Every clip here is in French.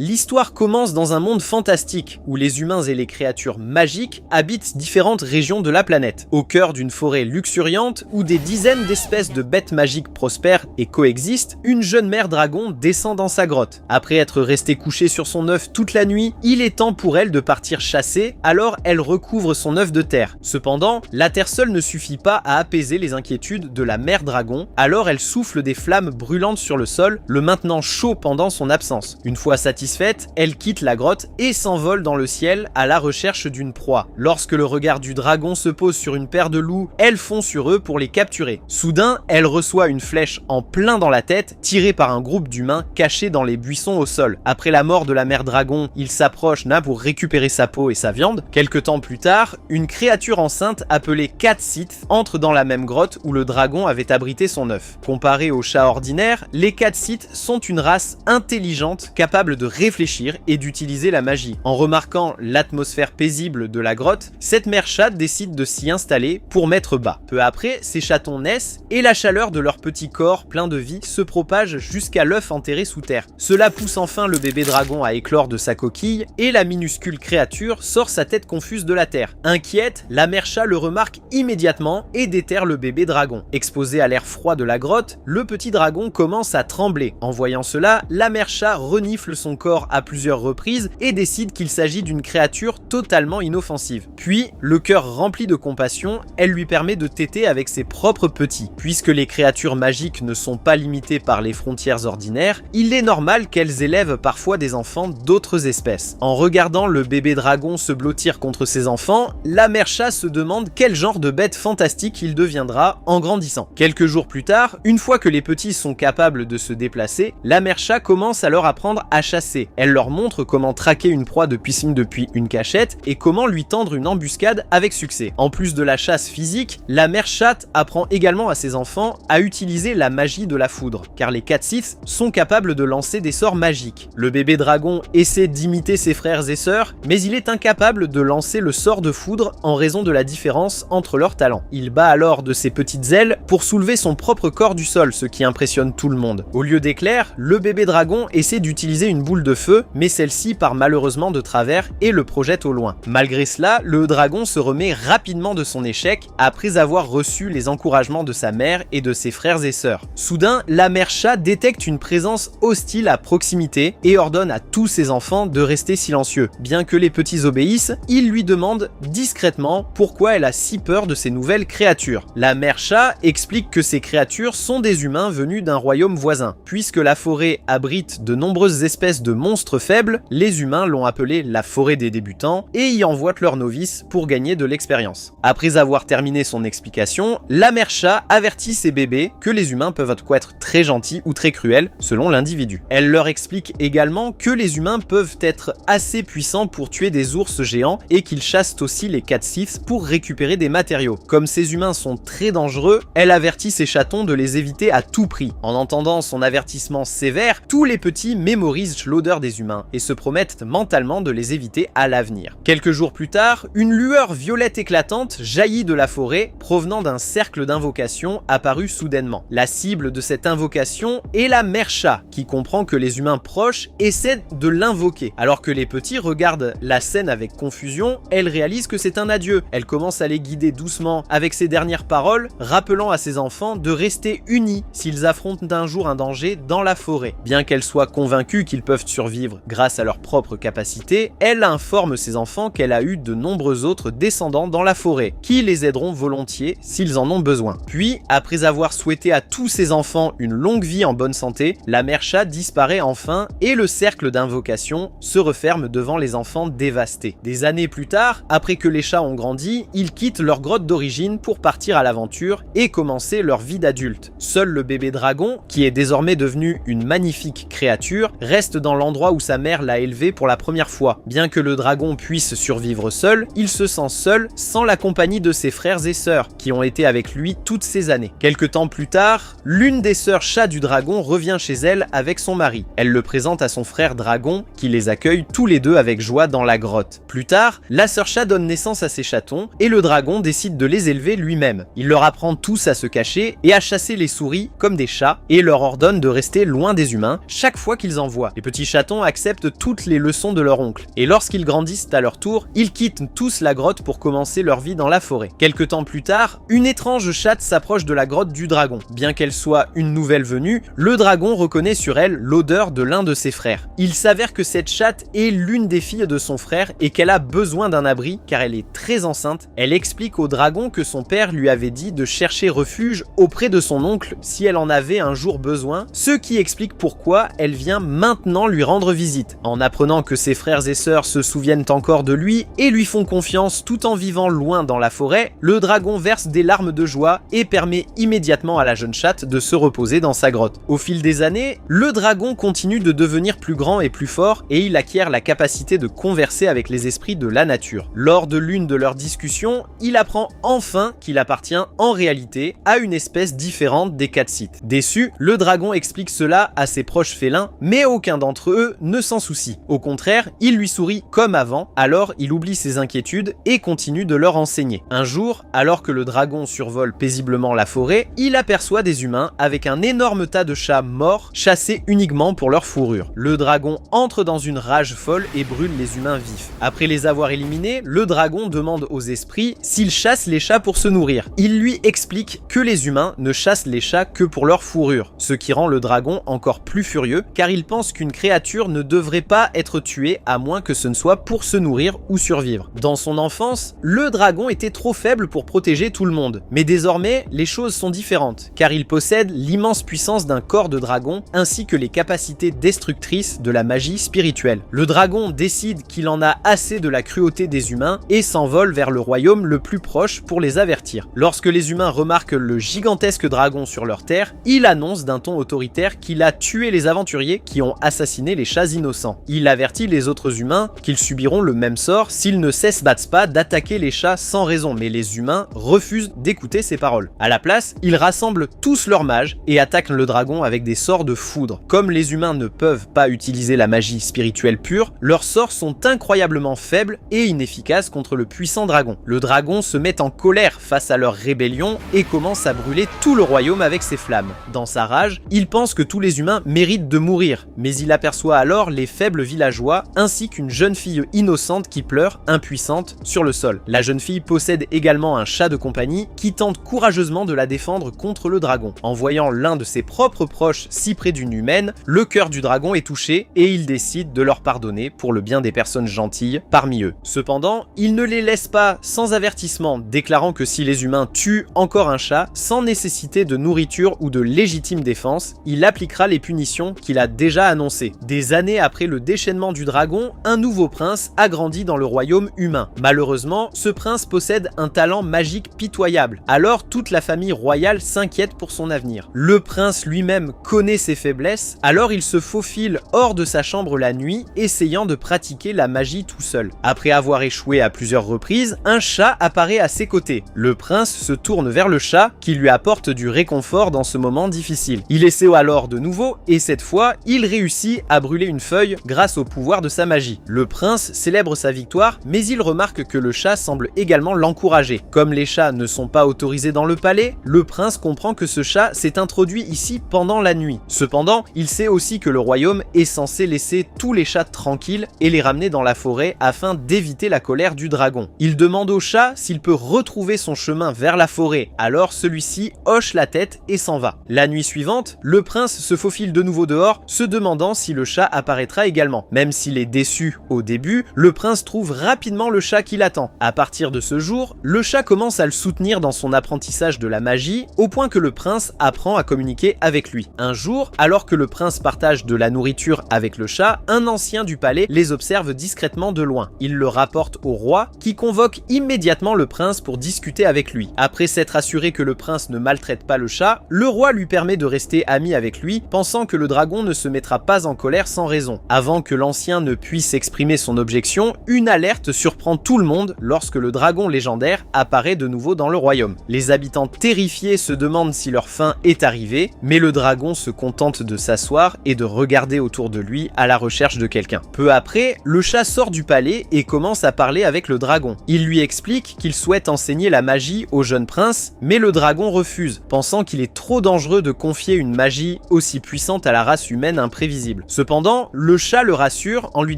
L'histoire commence dans un monde fantastique, où les humains et les créatures magiques habitent différentes régions de la planète. Au cœur d'une forêt luxuriante, où des dizaines d'espèces de bêtes magiques prospèrent et coexistent, une jeune mère dragon descend dans sa grotte. Après être restée couchée sur son œuf toute la nuit, il est temps pour elle de partir chasser, alors elle recouvre son œuf de terre. Cependant, la terre seule ne suffit pas à apaiser les inquiétudes de la mère dragon, alors elle souffle des flammes brûlantes sur le sol, le maintenant chaud pendant son absence. Une fois satisfaite, elle quitte la grotte et s'envole dans le ciel à la recherche d'une proie. Lorsque le regard du dragon se pose sur une paire de loups, elle fond sur eux pour les capturer. Soudain, elle reçoit une flèche en plein dans la tête, tirée par un groupe d'humains cachés dans les buissons au sol. Après la mort de la mère dragon, il s'approche pour récupérer sa peau et sa viande. Quelque temps plus tard, une créature enceinte appelée Cat Sith entre dans la même grotte où le dragon avait abrité son œuf. Comparé aux chats ordinaires, les Cat Sith sont une race intelligente capable de réfléchir et d'utiliser la magie. En remarquant l'atmosphère paisible de la grotte, cette mère chatte décide de s'y installer pour mettre bas. Peu après, ces chatons naissent et la chaleur de leur petit corps plein de vie se propage jusqu'à l'œuf enterré sous terre. Cela pousse enfin le bébé dragon à éclore de sa coquille et la minuscule créature sort sa tête confuse de la terre. Inquiète, la mère chat le remarque immédiatement et déterre le bébé dragon. Exposé à l'air froid de la grotte, le petit dragon commence à trembler. En voyant cela, la mère chat renifle son corps à plusieurs reprises et décide qu'il s'agit d'une créature totalement inoffensive. Puis, le cœur rempli de compassion, elle lui permet de téter avec ses propres petits. Puisque les créatures magiques ne sont pas limitées par les frontières ordinaires, il est normal qu'elles élèvent parfois des enfants d'autres espèces. En regardant le bébé dragon se blottir contre ses enfants, la mère chat se demande quel genre de bête fantastique il deviendra en grandissant. Quelques jours plus tard, une fois que les petits sont capables de se déplacer, la mère chat commence à leur apprendre à chasser. Elle leur montre comment traquer une proie depuis une cachette et comment lui tendre une embuscade avec succès. En plus de la chasse physique, la mère chatte apprend également à ses enfants à utiliser la magie de la foudre, car les Cat Sith sont capables de lancer des sorts magiques. Le bébé dragon essaie d'imiter ses frères et sœurs, mais il est incapable de lancer le sort de foudre en raison de la différence entre leurs talents. Il bat alors de ses petites ailes pour soulever son propre corps du sol, ce qui impressionne tout le monde. Au lieu d'éclairs, le bébé dragon essaie d'utiliser une boule de feu, mais celle-ci part malheureusement de travers et le projette au loin. Malgré cela, le dragon se remet rapidement de son échec après avoir reçu les encouragements de sa mère et de ses frères et sœurs. Soudain, la mère chat détecte une présence hostile à proximité et ordonne à tous ses enfants de rester silencieux. Bien que les petits obéissent, il lui demande discrètement pourquoi elle a si peur de ces nouvelles créatures. La mère chat explique que ces créatures sont des humains venus d'un royaume voisin. Puisque la forêt abrite de nombreuses espèces de monstres faibles, les humains l'ont appelée la forêt des débutants et y envoient leurs novices pour gagner de l'expérience. Après avoir terminé son explication, la mère chat avertit ses bébés que les humains peuvent être très gentils ou très cruels selon l'individu. Elle leur explique également que les humains peuvent être assez puissants pour tuer des ours géants et qu'ils chassent aussi les Cat Sith pour récupérer des matériaux. Comme ces humains sont très dangereux, elle avertit ses chatons de les éviter à tout prix. En entendant son avertissement sévère, tous les petits mémorisent l'odeur des humains et se promettent mentalement de les éviter à l'avenir. Quelques jours plus tard, une lueur violette éclatante jaillit de la forêt provenant d'un cercle d'invocation apparu soudainement. La cible de cette invocation est la mère chat qui comprend que les humains proches essaient de l'invoquer. Alors que les petits regardent la scène avec confusion, elle réalise que c'est un adieu. Elle commence à les guider doucement avec ses dernières paroles, rappelant à ses enfants de rester unis s'ils affrontent un jour un danger dans la forêt. Bien qu'elle soit convaincue qu'ils peuvent survivre grâce à leur propre capacité, elle informe ses enfants qu'elle a eu de nombreux autres descendants dans la forêt, qui les aideront volontiers s'ils en ont besoin. Puis, après avoir souhaité à tous ses enfants une longue vie en bonne santé, la mère chat disparaît enfin et le cercle d'invocation se referme devant les enfants dévastés. Des années plus tard, après que les chats ont grandi, ils quittent leur grotte d'origine pour partir à l'aventure et commencer leur vie d'adulte. Seul le bébé dragon, qui est désormais devenu une magnifique créature, reste dans l'endroit où sa mère l'a élevé pour la première fois. Bien que le dragon puisse survivre seul, il se sent seul sans la compagnie de ses frères et sœurs, qui ont été avec lui toutes ces années. Quelque temps plus tard, l'une des sœurs chats du dragon revient chez elle avec son mari. Elle le présente à son frère dragon, qui les accueille tous les deux avec joie dans la grotte. Plus tard, la sœur chat donne naissance à ses chatons, et le dragon décide de les élever lui-même. Il leur apprend tous à se cacher et à chasser les souris comme des chats, et leur ordonne de rester loin des humains chaque fois qu'ils en voient. Les petits chatons acceptent toutes les leçons de leur oncle, et lorsqu'ils grandissent à leur tour, ils quittent tous la grotte pour commencer leur vie dans la forêt. Quelque temps plus tard, une étrange chatte s'approche de la grotte du dragon. Bien qu'elle soit une nouvelle venue, le dragon reconnaît sur elle l'odeur de l'un de ses frères. Il s'avère que cette chatte est l'une des filles de son frère et qu'elle a besoin d'un abri car elle est très enceinte. Elle explique au dragon que son père lui avait dit de chercher refuge auprès de son oncle si elle en avait un jour besoin, ce qui explique pourquoi elle vient maintenant lui rendre visite. En apprenant que ses frères et sœurs se souviennent encore de lui et lui font confiance tout en vivant loin dans la forêt, le dragon verse des larmes de joie et permet immédiatement à la jeune chatte de se reposer dans sa grotte. Au fil des années, le dragon continue de devenir plus grand et plus fort et il acquiert la capacité de converser avec les esprits de la nature. Lors de l'une de leurs discussions, il apprend enfin qu'il appartient en réalité à une espèce différente des Catsites. Déçu, le dragon explique cela à ses proches félins, mais aucun d'entre eux ne s'en soucie. Au contraire, il lui sourit comme avant, alors il oublie ses inquiétudes et continue de leur enseigner. Un jour, alors que le dragon survole paisiblement la forêt, il aperçoit des humains avec un énorme tas de chats morts, chassés uniquement pour leur fourrure. Le dragon entre dans une rage folle et brûle les humains vifs. Après les avoir éliminés, le dragon demande aux esprits s'ils chassent les chats pour se nourrir. Il lui explique que les humains ne chassent les chats que pour leur fourrure, ce qui rend le dragon encore plus furieux car il pense qu'une créature ne devrait pas être tuée à moins que ce ne soit pour se nourrir ou survivre. Dans son enfance, le dragon était trop faible pour protéger tout le monde, mais désormais les choses sont différentes car il possède l'immense puissance d'un corps de dragon ainsi que les capacités destructrices de la magie spirituelle. Le dragon décide qu'il en a assez de la cruauté des humains et s'envole vers le royaume le plus proche pour les avertir. Lorsque les humains remarquent le gigantesque dragon sur leur terre, il annonce d'un ton autoritaire qu'il a tué les aventuriers qui ont assassiné les chats innocents. Il avertit les autres humains qu'ils subiront le même sort s'ils ne cessent pas d'attaquer les chats sans raison, mais les humains refusent d'écouter ses paroles. À la place, ils rassemblent tous leurs mages et attaquent le dragon avec des sorts de foudre. Comme les humains ne peuvent pas utiliser la magie spirituelle pure, leurs sorts sont incroyablement faibles et inefficaces contre le puissant dragon. Le dragon se met en colère face à leur rébellion et commence à brûler tout le royaume avec ses flammes. Dans sa rage, il pense que tous les humains méritent de mourir, mais il aperçoit alors les faibles villageois ainsi qu'une jeune fille innocente qui pleure, impuissante, sur le sol. La jeune fille possède également un chat de compagnie qui tente courageusement de la défendre contre le dragon. En voyant l'un de ses propres proches si près d'une humaine, le cœur du dragon est touché et il décide de leur pardonner pour le bien des personnes gentilles parmi eux. Cependant, il ne les laisse pas sans avertissement, déclarant que si les humains tuent encore un chat, sans nécessité de nourriture ou de légitime défense, il appliquera les punitions qu'il a déjà annoncées. Des années après le déchaînement du dragon, un nouveau prince a grandi dans le royaume humain. Malheureusement, ce prince possède un talent magique pitoyable, alors toute la famille royale s'inquiète pour son avenir. Le prince lui-même connaît ses faiblesses, alors il se faufile hors de sa chambre la nuit, essayant de pratiquer la magie tout seul. Après avoir échoué à plusieurs reprises, un chat apparaît à ses côtés. Le prince se tourne vers le chat, qui lui apporte du réconfort dans ce moment difficile. Il essaie alors de nouveau, et cette fois, il réussit à brûler une feuille grâce au pouvoir de sa magie. Le prince célèbre sa victoire, mais il remarque que le chat semble également l'encourager. Comme les chats ne sont pas autorisés dans le palais, le prince comprend que ce chat s'est introduit ici pendant la nuit. Cependant, il sait aussi que le royaume est censé laisser tous les chats tranquilles et les ramener dans la forêt afin d'éviter la colère du dragon. Il demande au chat s'il peut retrouver son chemin vers la forêt, alors celui-ci hoche la tête et s'en va. La nuit suivante, le prince se faufile de nouveau dehors, se demandant si le chat apparaîtra également. Même s'il est déçu au début, le prince trouve rapidement le chat qui l'attend. À partir de ce jour, le chat commence à le soutenir dans son apprentissage de la magie, au point que le prince apprend à communiquer avec lui. Un jour, alors que le prince partage de la nourriture avec le chat, un ancien du palais les observe discrètement de loin. Il le rapporte au roi, qui convoque immédiatement le prince pour discuter avec lui. Après s'être assuré que le prince ne maltraite pas le chat, le roi lui permet de rester ami avec lui, pensant que le dragon ne se mettra pas en colère sans raison. Avant que l'ancien ne puisse exprimer son objection, une alerte surprend tout le monde lorsque le dragon légendaire apparaît de nouveau dans le royaume. Les habitants terrifiés se demandent si leur fin est arrivée, mais le dragon se contente de s'asseoir et de regarder autour de lui à la recherche de quelqu'un. Peu après, le chat sort du palais et commence à parler avec le dragon. Il lui explique qu'il souhaite enseigner la magie au jeune prince, mais le dragon refuse, pensant qu'il est trop dangereux de confier une magie aussi puissante à la race humaine imprévisible. Cependant, le chat le rassure en lui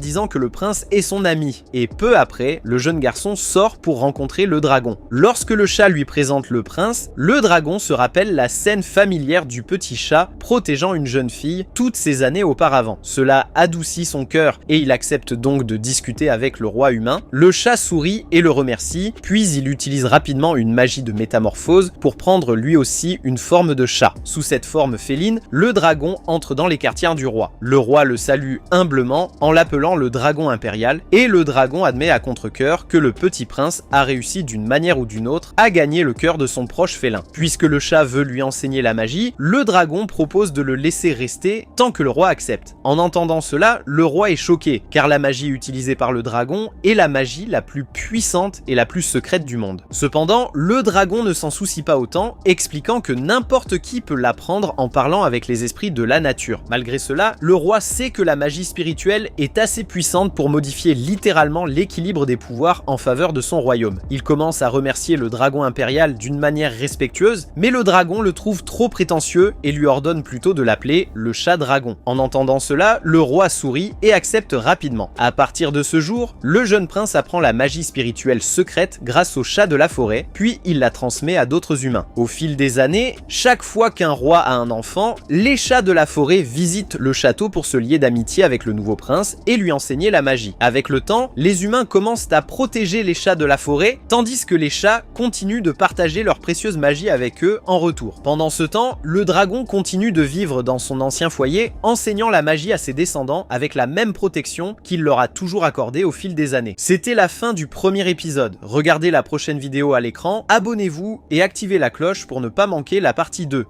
disant que le prince est son ami, et peu après, le jeune garçon sort pour rencontrer le dragon. Lorsque le chat lui présente le prince, le dragon se rappelle la scène familière du petit chat protégeant une jeune fille toutes ces années auparavant. Cela adoucit son cœur et il accepte donc de discuter avec le roi humain. Le chat sourit et le remercie, puis il utilise rapidement une magie de métamorphose pour prendre lui aussi une forme de chat. Sous cette forme féline, le dragon entre dans les quartiers du roi. Le roi le salue humblement en l'appelant le dragon impérial, et le dragon admet à contre-cœur que le petit prince a réussi d'une manière ou d'une autre à gagner le cœur de son proche félin. Puisque le chat veut lui enseigner la magie, le dragon propose de le laisser rester tant que le roi accepte. En entendant cela, le roi est choqué, car la magie utilisée par le dragon est la magie la plus puissante et la plus secrète du monde. Cependant, le dragon ne s'en soucie pas autant, expliquant que n'importe qui peut l'apprendre en parlant avec les esprits de la nature. Malgré cela, le roi sait que la magie spirituelle est assez puissante pour modifier littéralement l'équilibre des pouvoirs en faveur de son royaume. Il commence à remercier le dragon impérial d'une manière respectueuse, mais le dragon le trouve trop prétentieux et lui ordonne plutôt de l'appeler le chat dragon. En entendant cela, le roi sourit et accepte rapidement. À partir de ce jour, le jeune prince apprend la magie spirituelle secrète grâce au chat de la forêt, puis il la transmet à d'autres humains. Au fil des années, chaque fois qu'un roi a un enfant, les chats de la forêt visitent le château pour se lier d'amitié avec le nouveau prince et lui enseigner la magie. Avec le temps, les humains commencent à protéger les chats de la forêt, tandis que les chats continuent de partager leur précieuse magie avec eux en retour. Pendant ce temps, le dragon continue de vivre dans son ancien foyer, enseignant la magie à ses descendants avec la même protection qu'il leur a toujours accordée au fil des années. C'était la fin du premier épisode. Regardez la prochaine vidéo à l'écran, abonnez-vous et activez la cloche pour ne pas manquer la partie 2.